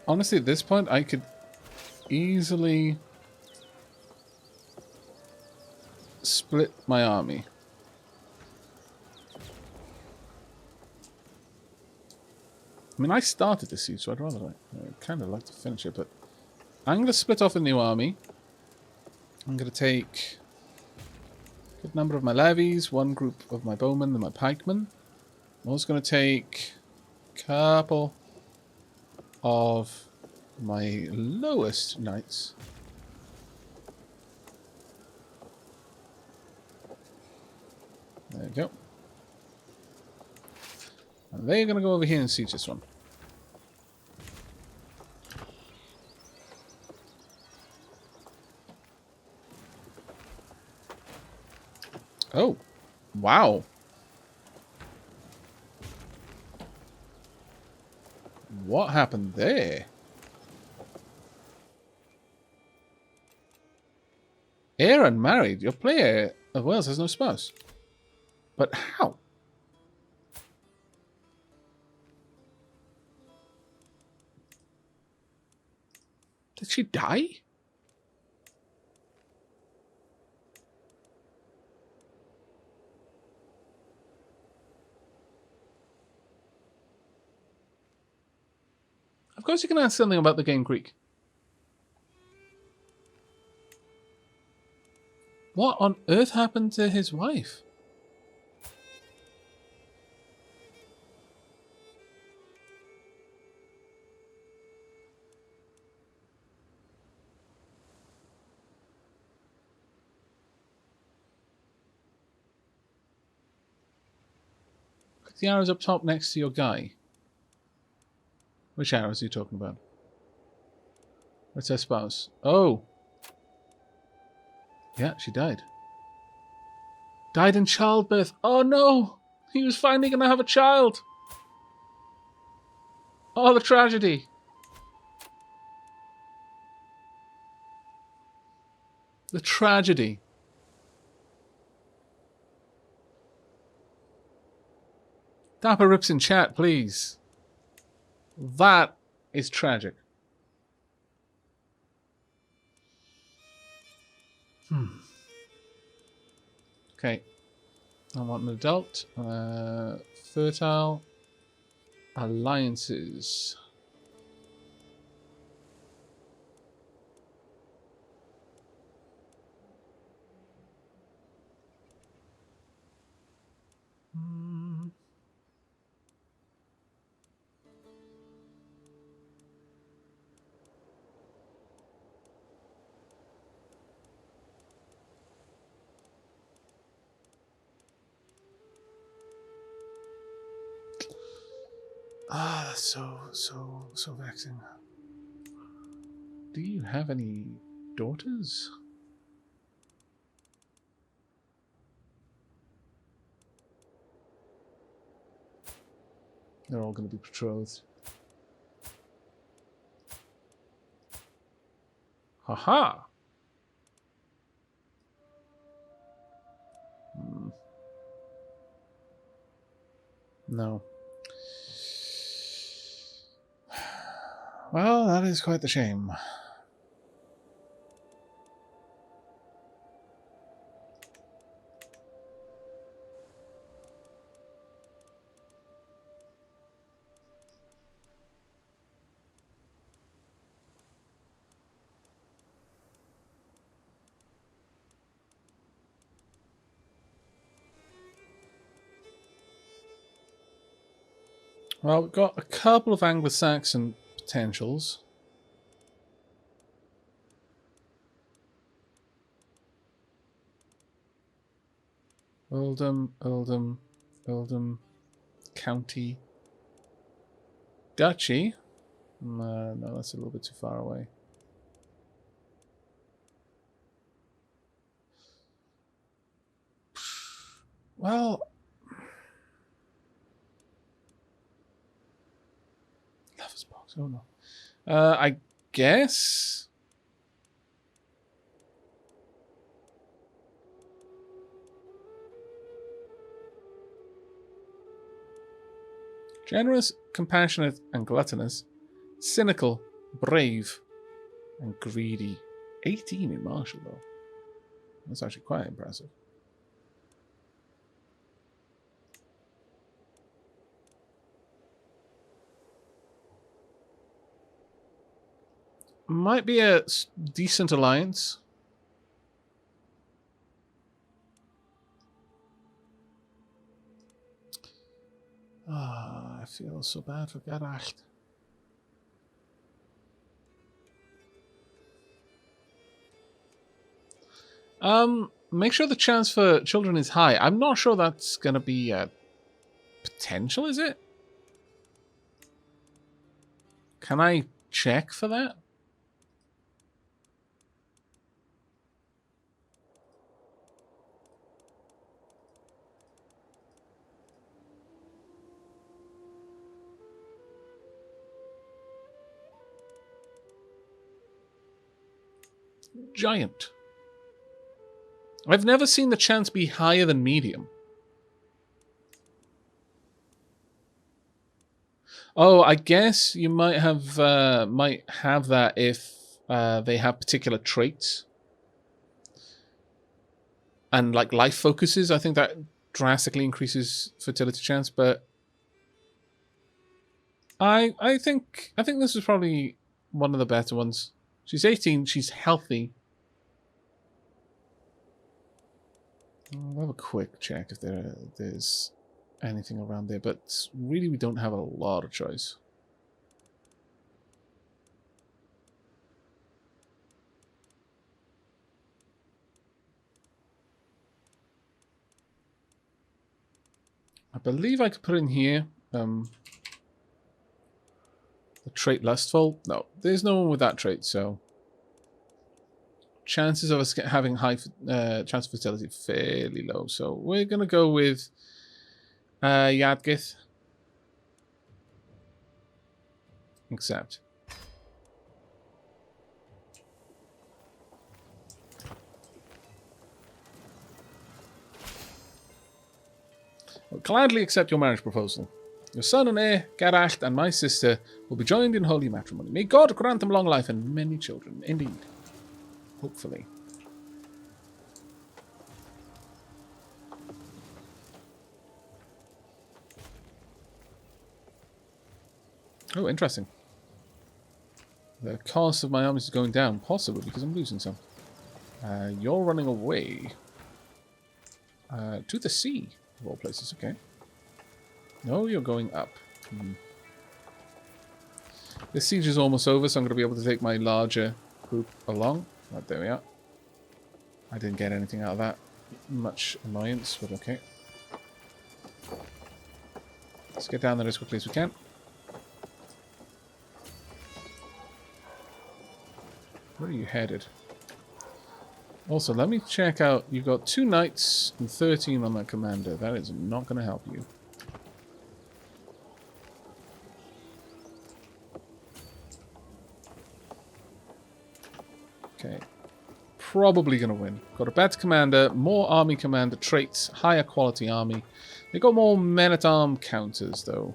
honestly, at this point, I could easily split my army. I mean, I started this siege, so I'd kind of like to finish it, but I'm going to split off a new army. I'm going to take a good number of my levies, one group of my bowmen and my pikemen. I'm also going to take a couple of my lowest knights. There we go. And they're going to go over here and siege this one. Oh, wow. What happened there? Heir unmarried. Your player of Wales has no spouse. But how? Did she die? Of course you can ask something about the game Greek. What on earth happened to his wife? The arrow's up top next to your guy. Which arrows are you talking about? Where's her spouse? Oh. Yeah, she died. Died in childbirth. Oh no! He was finally going to have a child. Oh, the tragedy. The tragedy. Dapper Rips in chat, please. That is tragic. Okay. I want an adult. Fertile. Alliances. Ah, that's so vexing. Do you have any daughters? They're all going to be betrothed. Haha! No. Well, that is quite the shame. Well, we've got a couple of Anglo-Saxon potentials. Earldom, County, Duchy. No, that's a little bit too far away. Well, Lover's Box. Oh no. I guess. Generous, compassionate, and gluttonous. Cynical, brave, and greedy. 18 in martial, though. That's actually quite impressive. Might be a decent alliance. I feel so bad for Garacht. Make sure the chance for children is high. I'm not sure that's going to be potential, is it? Can I check for that? Giant. I've never seen the chance be higher than medium. Oh, I guess you might have that if they have particular traits and like life focuses. I think that drastically increases fertility chance. But I think this is probably one of the better ones. She's 18. She's healthy. I'll have a quick check if there's anything around there, but really we don't have a lot of choice. I believe I could put in here the trait lustful. No, there's no one with that trait, so chances of us having high chance of fertility fairly low. So we're gonna go with Yadgith. Accept. I'll gladly accept your marriage proposal. Your son and heir, Garacht, and my sister will be joined in holy matrimony. May God grant them long life and many children. Indeed. Hopefully. Oh, interesting. The cost of my armies is going down, possibly because I'm losing some. You're running away. To the sea, of all places, okay. No, you're going up. This siege is almost over, so I'm going to be able to take my larger group along. Right, there we are. I didn't get anything out of that. Much annoyance, but okay. Let's get down there as quickly as we can. Where are you headed? Also, let me check out. You've got 2 knights and 13 on that commander. That is not going to help you. Okay. Probably going to win. Got a better commander, more army commander traits, higher quality army. They've got more men-at-arm counters, though.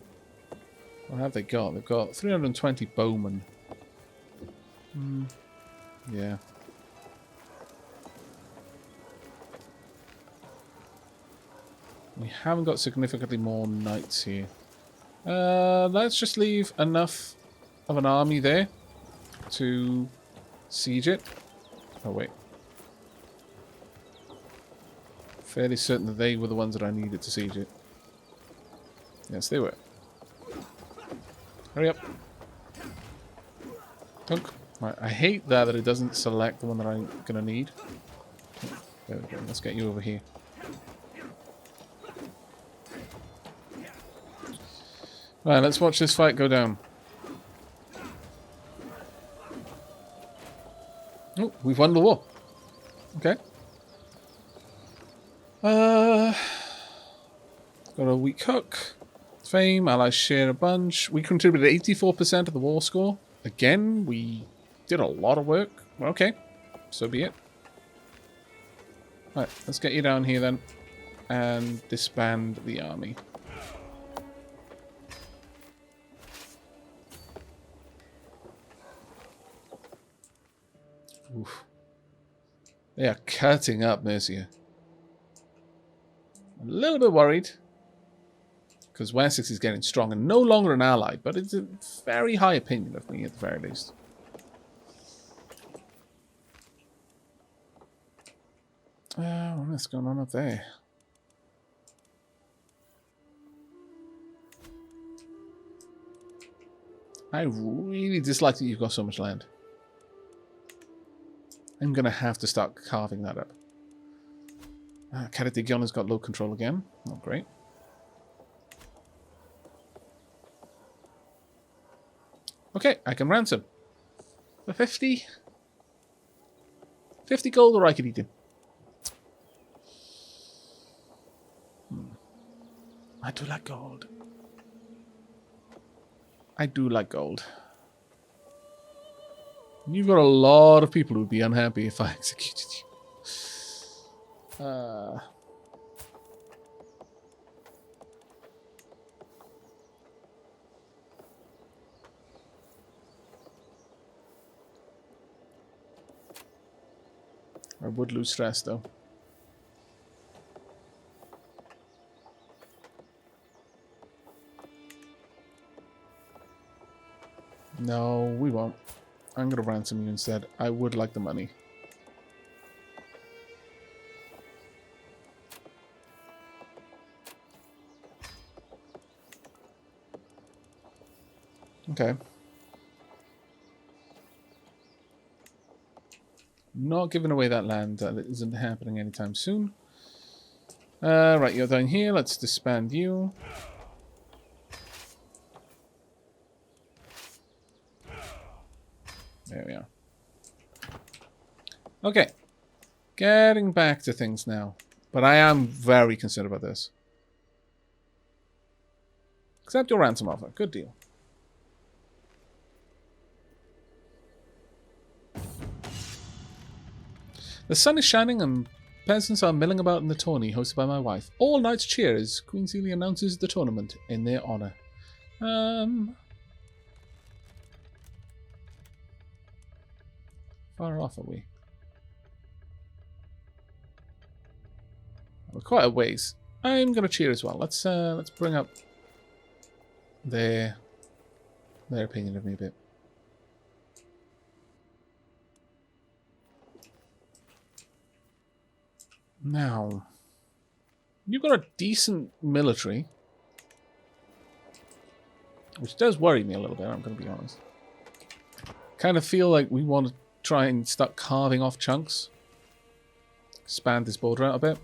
What have they got? They've got 320 bowmen. Yeah. We haven't got significantly more knights here. Let's just leave enough of an army there to siege it. Oh, wait. Fairly certain that they were the ones that I needed to siege it. Yes, they were. Hurry up. Dunk. Right, I hate that it doesn't select the one that I'm going to need. There we go. Let's get you over here. Right, let's watch this fight go down. Oh, we've won the war. Okay. Got a weak hook. Fame, allies share a bunch. We contributed 84% of the war score. Again, we did a lot of work. Okay, so be it. Right, let's get you down here then. And disband the army. Oof. They are cutting up Mercia. I'm a little bit worried. Because Wessex is getting strong and no longer an ally. But it's a very high opinion of me at the very least. What's going on up there? I really dislike that you've got so much land. I'm going to have to start carving that up. Caradigion has got low control again. Not great. Okay, I can ransom. For 50? 50 gold or I could eat him. I do like gold. I do like gold. You've got a lot of people who'd be unhappy if I executed you. I would lose stress though. No, we won't. I'm going to ransom you instead. I would like the money. Okay. Not giving away that land. That isn't happening anytime soon. Right, you're down here. Let's disband you. There we are. Okay. Getting back to things now. But I am very concerned about this. Accept your ransom offer. Good deal. The sun is shining and peasants are milling about in the tourney hosted by my wife. All knights cheer as Queen Celia announces the tournament in their honor. Far off are we? We're quite a ways. I'm gonna cheer as well. Let's bring up their opinion of me a bit. Now, you've got a decent military, which does worry me a little bit, I'm going to be honest. Kind of feel like we want to try and start carving off chunks. Expand this border out a bit.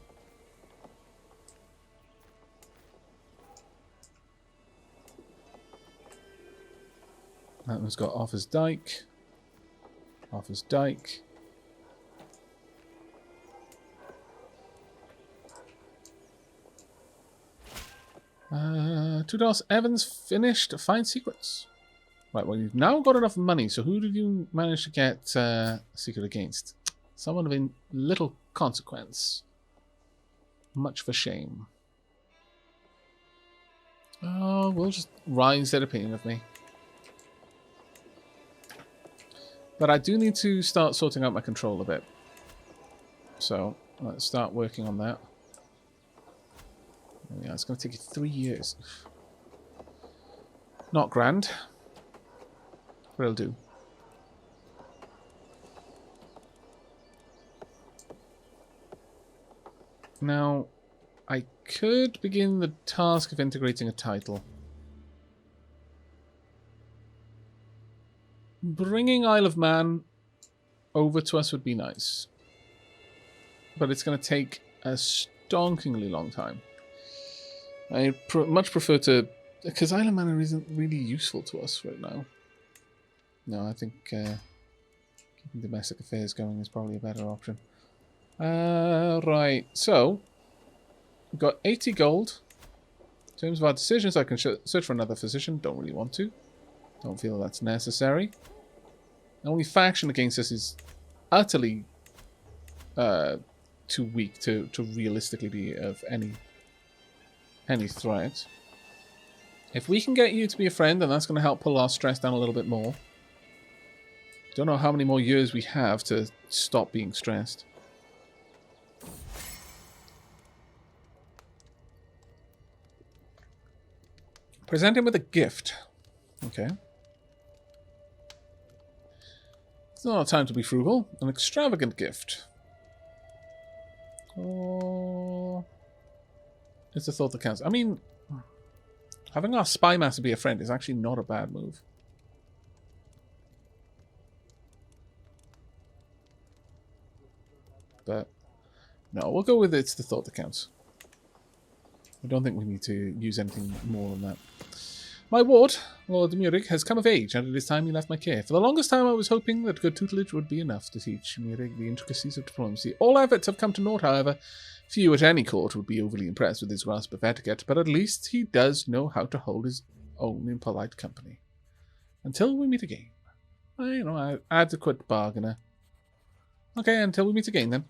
That one's got Offa's Dyke. Offa's Dyke. $2 Evans finished. Find secrets. Right, well, you've now got enough money, so who did you manage to get a secret against? Someone of little consequence. Much for shame. Oh, we'll just rise their opinion of me. But I do need to start sorting out my control a bit. So, let's start working on that. Yeah, it's going to take you 3 years. Not grand. But it'll do. Now, I could begin the task of integrating a title. Bringing Isle of Man over to us would be nice. But it's going to take a stonkingly long time. I much prefer to... Because Isle of Man isn't really useful to us right now. No, I think keeping domestic affairs going is probably a better option. Right, so... We've got 80 gold. In terms of our decisions, I can search for another physician. Don't really want to. Don't feel that's necessary. The only faction against us is utterly too weak to realistically be of any threat. If we can get you to be a friend, then that's going to help pull our stress down a little bit more. Don't know how many more years we have to stop being stressed. Present him with a gift. Okay. It's not time to be frugal. An extravagant gift. Oh, it's a thought that counts. I mean, having our spy master be a friend is actually not a bad move. But no, we'll go with it's the thought that counts. I don't think we need to use anything more than that. My ward, Lord Murig, has come of age, and it is time he left my care. For the longest time I was hoping that good tutelage would be enough to teach Murig the intricacies of diplomacy. All efforts have come to naught, however. Few at any court would be overly impressed with his grasp of etiquette, but at least he does know how to hold his own in polite company. Until we meet again. Adequate bargainer. Okay, until we meet again then.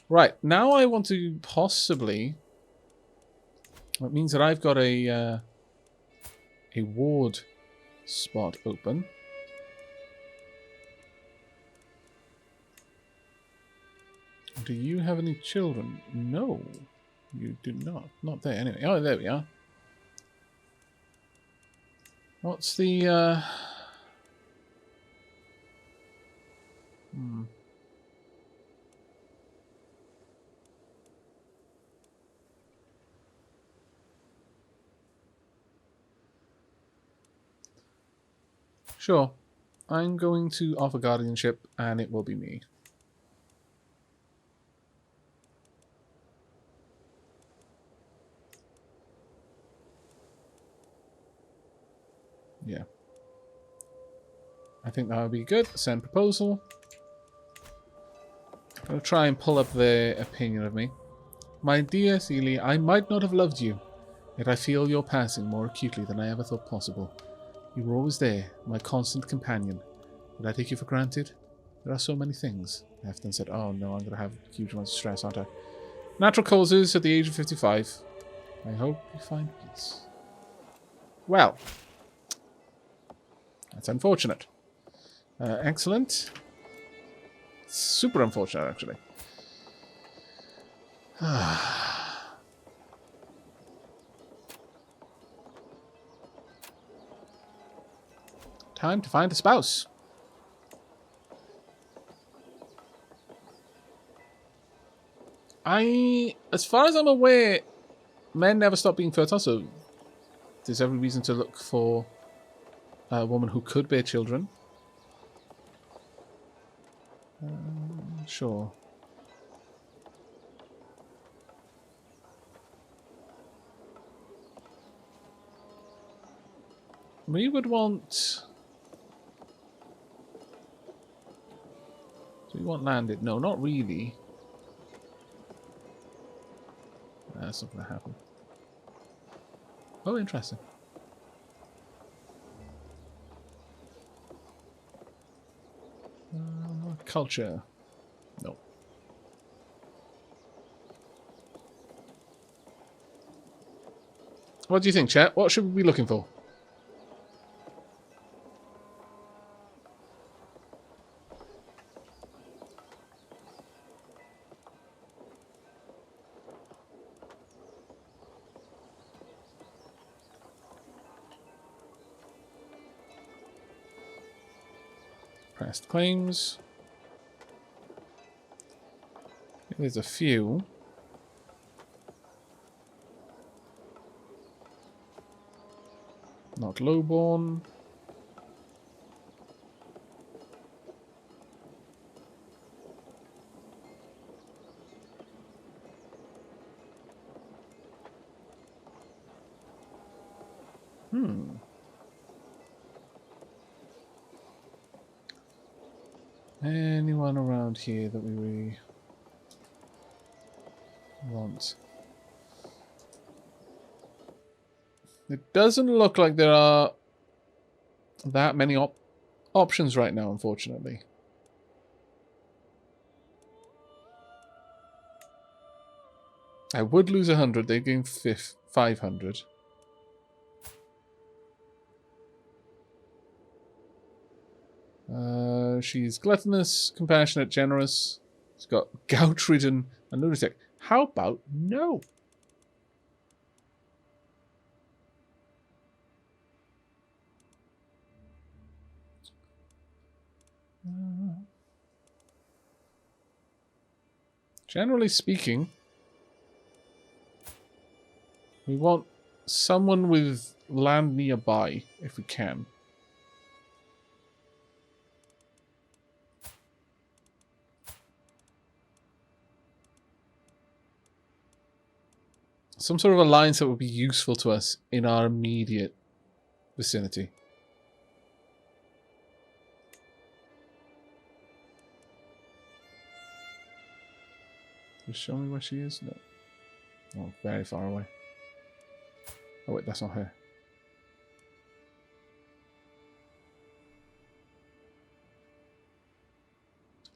Right, now I want to possibly... That means that I've got a ward spot open. Do you have any children? No, you do not. Not there anyway. Oh, there we are. What's the... Sure. I'm going to offer guardianship, and it will be me. Yeah. I think that would be good. Send proposal. I'm going to try and pull up their opinion of me. My dear Celia, I might not have loved you, yet I feel your passing more acutely than I ever thought possible. You were always there, my constant companion. Did I take you for granted? There are so many things. I often said, oh no, I'm going to have huge amounts of stress, aren't I? Natural causes at the age of 55. I hope you find peace. Well, that's unfortunate. Excellent. Super unfortunate, actually. Time to find a spouse. As far as I'm aware, men never stop being fertile, so there's every reason to look for a woman who could bear children. Sure. We would want... Do we want landed? No, not really. That's not going to happen. Oh, interesting. Culture. No. What do you think, chat? What should we be looking for? Pressed claims. There's a few. Not lowborn. Anyone around here that we really want? It doesn't look like there are that many options right now, unfortunately. I would lose 100. They'd gain 500. She's gluttonous, compassionate, generous. She's got gout-ridden and lunatic. How about no? Generally speaking, we want someone with land nearby, if we can. Some sort of alliance that would be useful to us in our immediate vicinity. Just show me where she is? No. Oh, very far away. Oh wait, that's not her.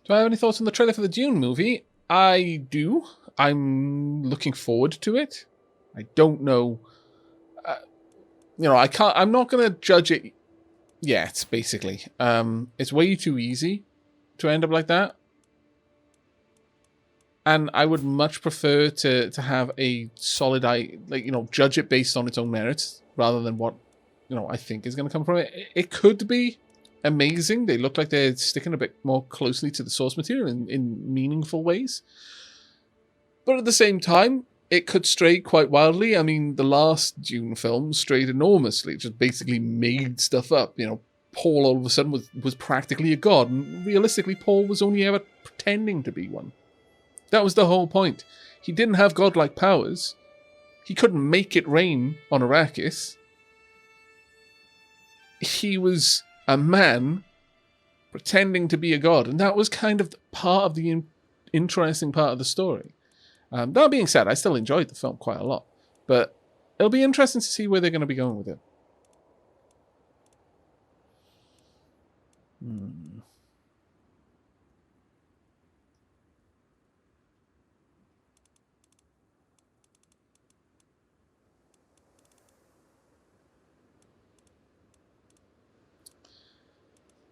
Do I have any thoughts on the trailer for the Dune movie? I do. I'm looking forward to it. I don't know. You know, I'm not going to judge it yet, basically. It's way too easy to end up like that. And I would much prefer to have a solid, judge it based on its own merits rather than what, I think is going to come from it. It could be amazing. They look like they're sticking a bit more closely to the source material in meaningful ways. But at the same time, it could stray quite wildly. I mean, the last Dune film strayed enormously. It just basically made stuff up. Paul all of a sudden was practically a god. And realistically, Paul was only ever pretending to be one. That was the whole point. He didn't have godlike powers. He couldn't make it rain on Arrakis. He was a man pretending to be a god. And that was kind of part of the interesting part of the story. That being said, I still enjoyed the film quite a lot. But it'll be interesting to see where they're going to be going with it.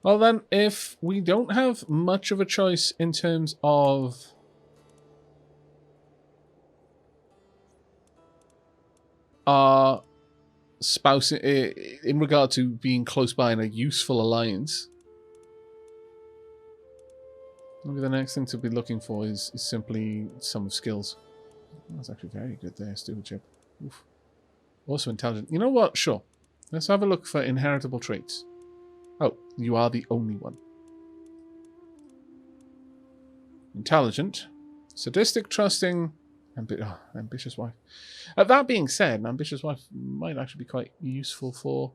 Well then, if we don't have much of a choice in terms of our spouse in regard to being close by in a useful alliance, maybe the next thing to be looking for is simply some skills. That's actually very good there, stewardship. Oof. Also intelligent. You know what? Sure. Let's have a look for inheritable traits. Oh, you are the only one. Intelligent, sadistic, trusting, ambitious wife. That being said, an ambitious wife might actually be quite useful for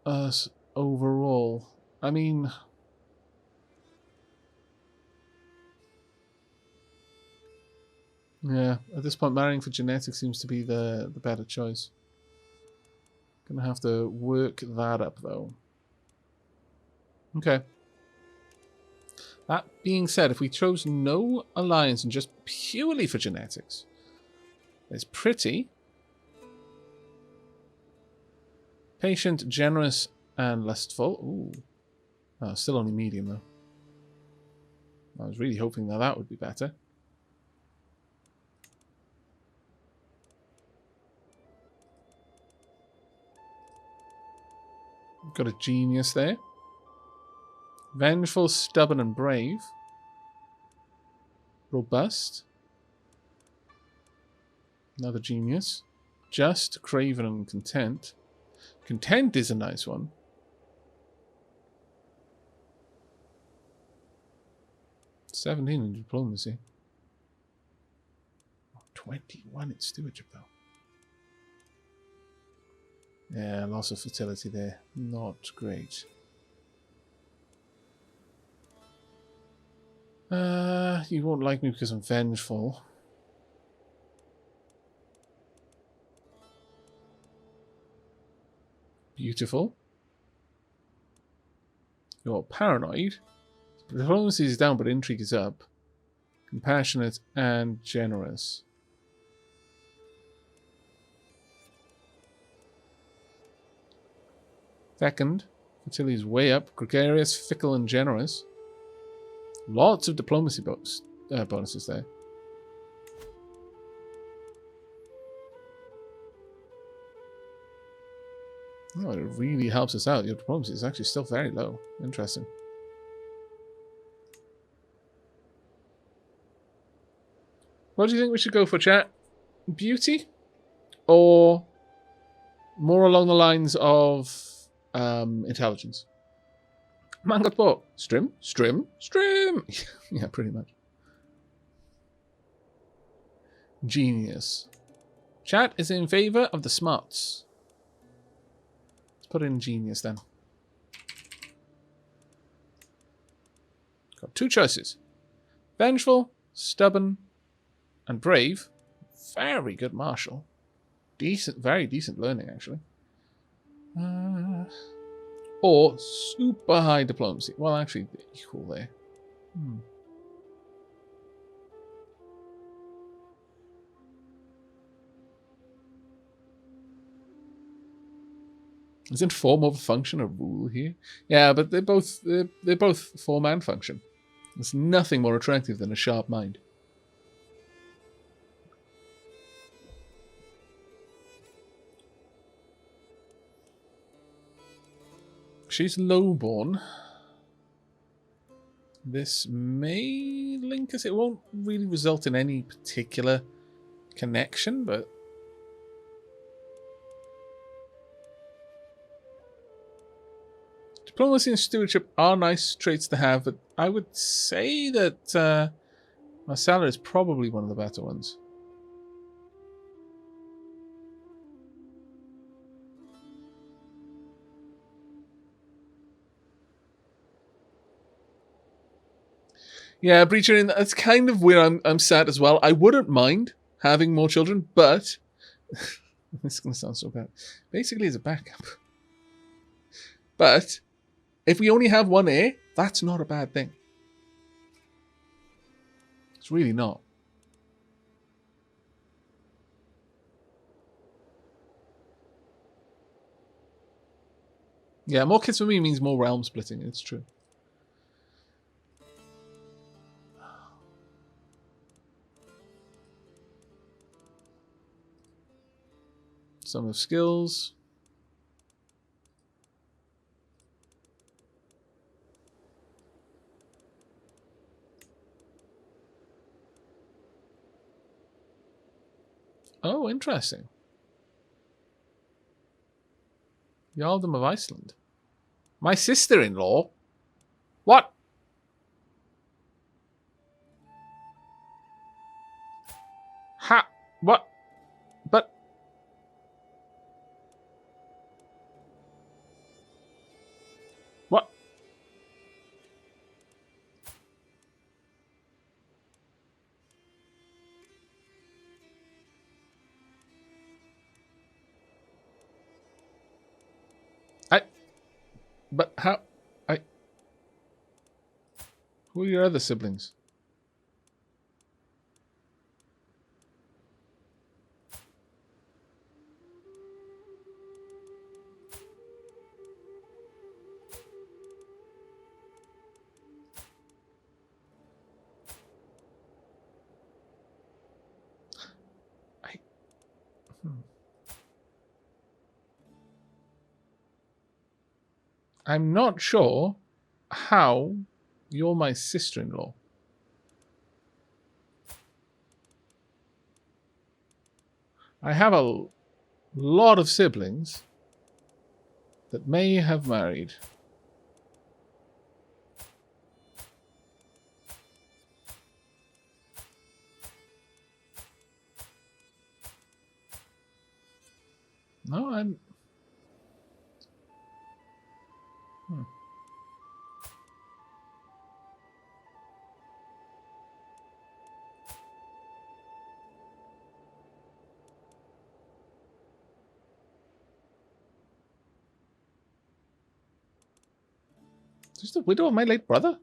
us overall. I mean, yeah, at this point, marrying for genetics seems to be the better choice. Gonna have to work that up, though. Okay. That being said, if we chose no alliance and just purely for genetics, there's pretty, patient, generous, and lustful. Ooh. Oh, still only medium, though. I was really hoping that would be better. Got a genius there. Vengeful, stubborn, and brave. Robust. Another genius. Just, craven, and content. Content is a nice one. $17 in diplomacy. 21 in stewardship, though. Yeah, loss of fertility there. Not great. You won't like me because I'm vengeful. Beautiful. You're paranoid. Diplomacy is down, but intrigue is up. Compassionate and generous. Second, Until he's way up. Gregarious, fickle, and generous. Lots of diplomacy bonuses there. Oh, it really helps us out. Your diplomacy is actually still very low. Interesting. What do you think we should go for, chat? Beauty? Or more along the lines of intelligence? Man got bought. Strim? Strim? Strim! Yeah, pretty much. Genius. Chat is in favor of the smarts. Let's put in genius then. Got two choices. Vengeful, stubborn, and brave. Very good martial. Decent, very decent learning, actually. Or super high diplomacy. Well, actually, equal there. Isn't form over function a rule here? Yeah, but they're both form and function. There's nothing more attractive than a sharp mind. She's lowborn. This may link us. It won't really result in any particular connection, but diplomacy and stewardship are nice traits to have, but I would say that Marcella is probably one of the better ones. Yeah, Breacher, that's kind of where I'm sat as well. I wouldn't mind having more children, but this is going to sound so bad. Basically, as a backup. But if we only have one heir, that's not a bad thing. It's really not. Yeah, more kids for me means more realm splitting. It's true. Some of skills. Oh, interesting. Jarldom of Iceland. My sister-in-law? What? Ha? What? But... What? But how... Who are your other siblings? I'm not sure how you're my sister-in-law. I have a lot of siblings that may have married. No, I'm... She's the widow of my late brother?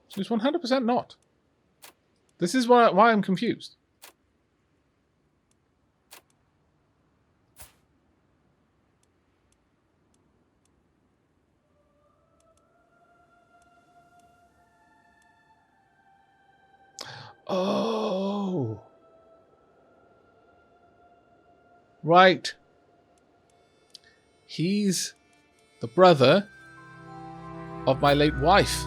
She's 100% not. This is why I'm confused. Oh. Right. He's the brother of my late wife.